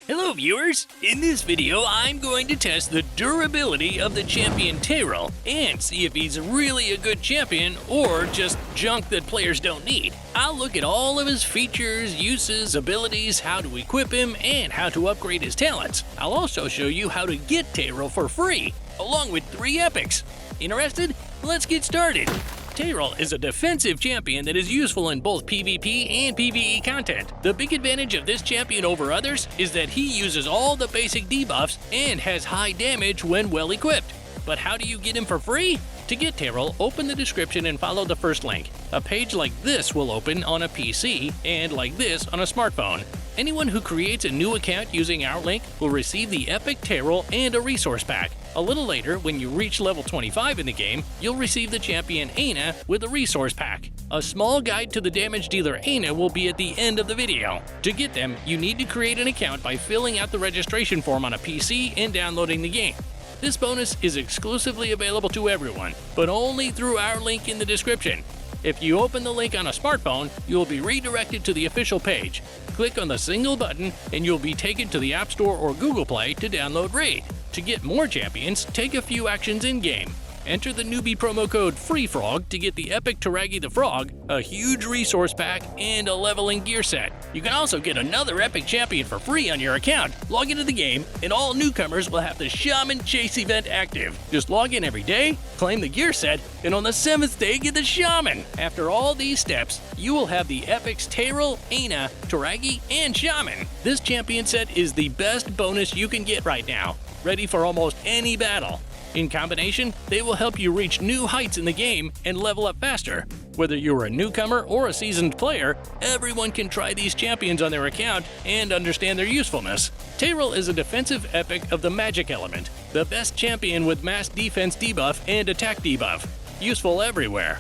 Hello viewers! In this video, I'm going to test the durability of the champion Tayrel and see if he's really a good champion or just junk that players don't need. I'll look at all of his features, uses, abilities, how to equip him, and how to upgrade his talents. I'll also show you how to get Tayrel for free, along with 3 epics. Interested? Let's get started! Tayrel is a defensive champion that is useful in both PvP and PvE content. The big advantage of this champion over others is that he uses all the basic debuffs and has high damage when well equipped. But how do you get him for free? To get Tayrel, open the description and follow the first link. A page like this will open on a PC and like this on a smartphone. Anyone who creates a new account using our link will receive the epic Tayrel and a resource pack. A little later, when you reach level 25 in the game, you'll receive the champion Aina with a resource pack. A small guide to the damage dealer Aina will be at the end of the video. To get them, you need to create an account by filling out the registration form on a PC and downloading the game. This bonus is exclusively available to everyone, but only through our link in the description. If you open the link on a smartphone, you'll be redirected to the official page. Click on the single button and you'll be taken to the App Store or Google Play to download Raid. To get more champions, take a few actions in-game. Enter the newbie promo code FREEFROG to get the epic Tayrel the Frog, a huge resource pack, and a leveling gear set. You can also get another epic champion for free on your account. Log into the game, and all newcomers will have the Shaman Chase event active. Just log in every day, claim the gear set, and on the 7th day get the Shaman. After all these steps, you will have the epics Tayrel, Aina, Tayrel, and Shaman. This champion set is the best bonus you can get right now, ready for almost any battle. In combination, they will help you reach new heights in the game and level up faster. Whether you're a newcomer or a seasoned player, everyone can try these champions on their account and understand their usefulness. Tayrel is a defensive epic of the magic element, the best champion with mass defense debuff and attack debuff, useful everywhere.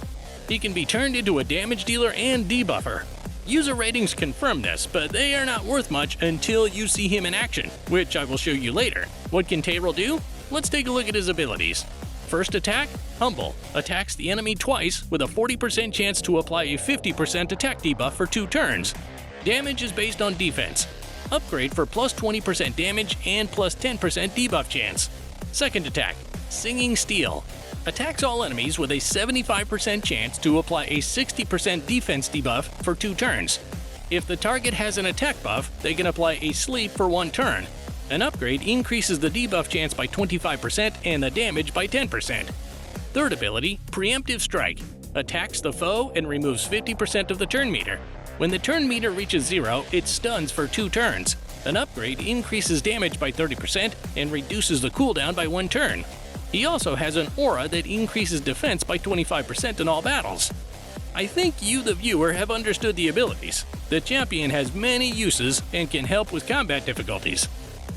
He can be turned into a damage dealer and debuffer. User ratings confirm this, but they are not worth much until you see him in action, which I will show you later. What can Tayrel do? Let's take a look at his abilities. First attack, Humble. Attacks the enemy twice with a 40% chance to apply a 50% attack debuff for 2 turns. Damage is based on defense. Upgrade for plus 20% damage and plus 10% debuff chance. Second attack, Singing Steel. Attacks all enemies with a 75% chance to apply a 60% defense debuff for 2 turns. If the target has an attack buff, they can apply a sleep for 1 turn. An upgrade increases the debuff chance by 25% and the damage by 10%. Third ability, Preemptive Strike. Attacks the foe and removes 50% of the turn meter. When the turn meter reaches 0, it stuns for 2 turns. An upgrade increases damage by 30% and reduces the cooldown by 1 turn. He also has an aura that increases defense by 25% in all battles. I think you, the viewer, have understood the abilities. The champion has many uses and can help with combat difficulties.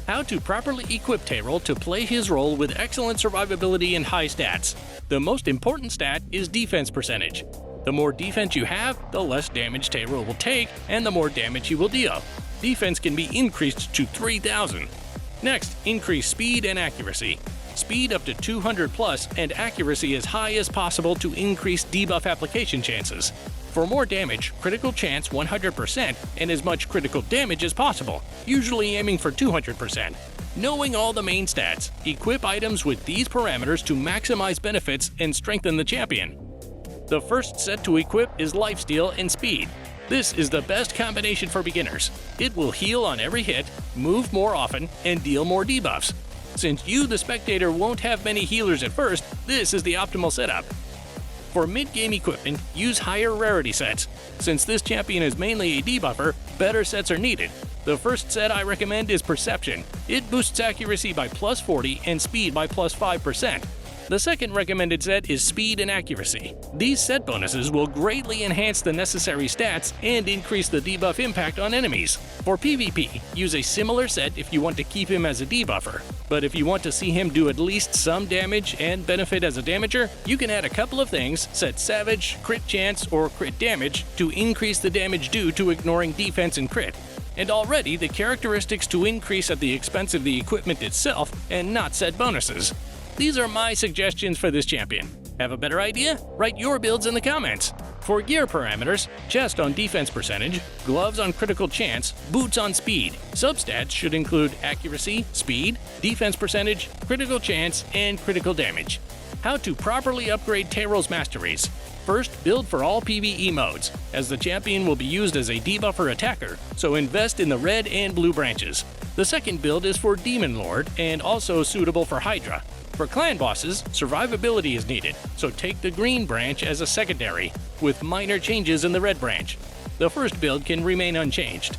How to properly equip Tayrel to play his role with excellent survivability and high stats. The most important stat is defense percentage. The more defense you have, the less damage Tayrel will take and the more damage he will deal. Defense can be increased to 3000. Next, increase speed and accuracy. Speed up to 200 plus and accuracy as high as possible to increase debuff application chances. For more damage, critical chance 100% and as much critical damage as possible, usually aiming for 200%. Knowing all the main stats, equip items with these parameters to maximize benefits and strengthen the champion. The first set to equip is Lifesteal and Speed. This is the best combination for beginners. It will heal on every hit, move more often, and deal more debuffs. Since you, the spectator, won't have many healers at first, this is the optimal setup. For mid-game equipment, use higher rarity sets. Since this champion is mainly a debuffer, better sets are needed. The first set I recommend is Perception. It boosts accuracy by plus 40 and speed by plus 5%. The second recommended set is Speed and Accuracy. These set bonuses will greatly enhance the necessary stats and increase the debuff impact on enemies. For PvP, use a similar set if you want to keep him as a debuffer. But if you want to see him do at least some damage and benefit as a damager, you can add a couple of things, set Savage, Crit Chance, or Crit Damage to increase the damage due to ignoring defense and crit. And already the characteristics to increase at the expense of the equipment itself and not set bonuses. These are my suggestions for this champion. Have a better idea? Write your builds in the comments. For gear parameters, chest on defense percentage, gloves on critical chance, boots on speed. Substats should include accuracy, speed, defense percentage, critical chance, and critical damage. How to properly upgrade Tayrel's Masteries. First, build for all PvE modes, as the champion will be used as a debuffer attacker, so invest in the red and blue branches. The second build is for Demon Lord, and also suitable for Hydra. For clan bosses, survivability is needed, so take the green branch as a secondary, with minor changes in the red branch. The first build can remain unchanged.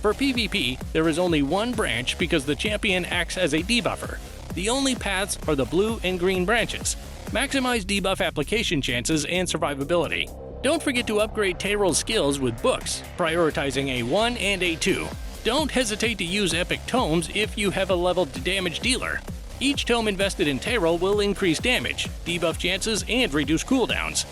For PvP, there is only one branch because the champion acts as a debuffer. The only paths are the blue and green branches. Maximize debuff application chances and survivability. Don't forget to upgrade Tayrel's skills with books, prioritizing A1 and A2. Don't hesitate to use epic tomes if you have a leveled damage dealer. Each tome invested in Tayrel will increase damage, debuff chances, and reduce cooldowns.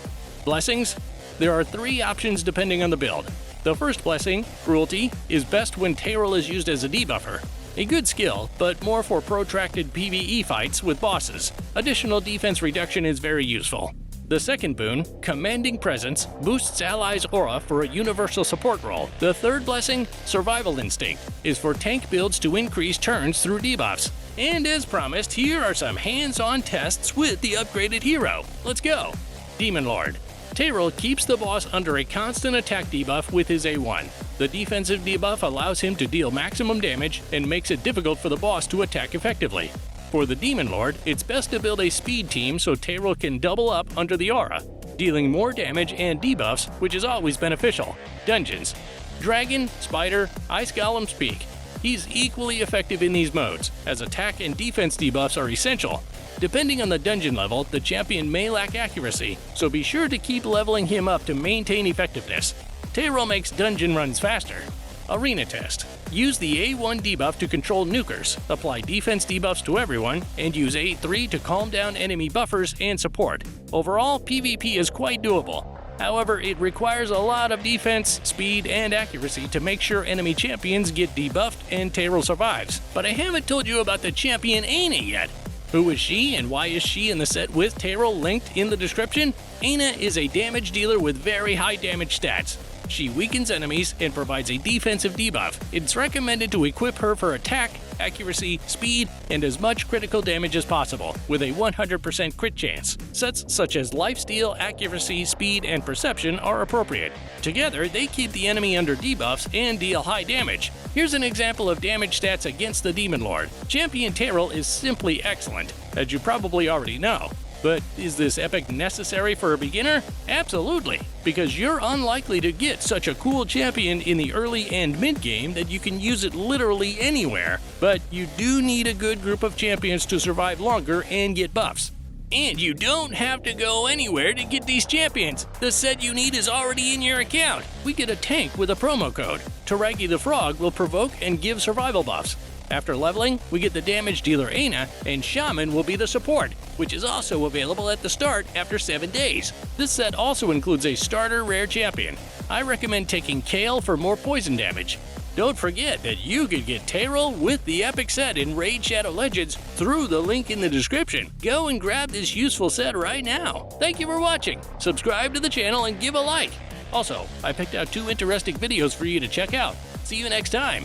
Blessings? There are 3 options depending on the build. The first blessing, Cruelty, is best when Tayrel is used as a debuffer. A good skill, but more for protracted PvE fights with bosses. Additional defense reduction is very useful. The second boon, Commanding Presence, boosts allies' aura for a universal support role. The third blessing, Survival Instinct, is for tank builds to increase turns through debuffs. And as promised, here are some hands-on tests with the upgraded hero. Let's go! Demon Lord. Tayrel keeps the boss under a constant attack debuff with his A1. The defensive debuff allows him to deal maximum damage and makes it difficult for the boss to attack effectively. For the Demon Lord, it's best to build a speed team so Tayrel can double up under the aura, dealing more damage and debuffs, which is always beneficial. Dungeons. Dragon, Spider, Ice Golem's Peak. He's equally effective in these modes, as attack and defense debuffs are essential. Depending on the dungeon level, the champion may lack accuracy, so be sure to keep leveling him up to maintain effectiveness. Tayrel makes dungeon runs faster. Arena Test. Use the A1 debuff to control nukers, apply defense debuffs to everyone, and use A3 to calm down enemy buffers and support. Overall, PvP is quite doable. However, it requires a lot of defense, speed, and accuracy to make sure enemy champions get debuffed and Tayrel survives. But I haven't told you about the champion Aina yet. Who is she and why is she in the set with Tayrel linked in the description? Aina is a damage dealer with very high damage stats. She weakens enemies and provides a defensive debuff. It's recommended to equip her for attack, accuracy, speed, and as much critical damage as possible, with a 100% crit chance. Sets such as lifesteal, accuracy, speed, and perception are appropriate. Together, they keep the enemy under debuffs and deal high damage. Here's an example of damage stats against the Demon Lord. Champion Tayrel is simply excellent, as you probably already know. But is this epic necessary for a beginner? Absolutely, because you're unlikely to get such a cool champion in the early and mid-game that you can use it literally anywhere. But you do need a good group of champions to survive longer and get buffs. And you don't have to go anywhere to get these champions. The set you need is already in your account. We get a tank with a promo code. Taragi the Frog will provoke and give survival buffs. After leveling, we get the damage dealer Aina, and Shaman will be the support, which is also available at the start after 7 days. This set also includes a starter rare champion. I recommend taking Kale for more poison damage. Don't forget that you can get Tayrel with the epic set in Raid Shadow Legends through the link in the description. Go and grab this useful set right now. Thank you for watching. Subscribe to the channel and give a like. Also, I picked out 2 interesting videos for you to check out. See you next time.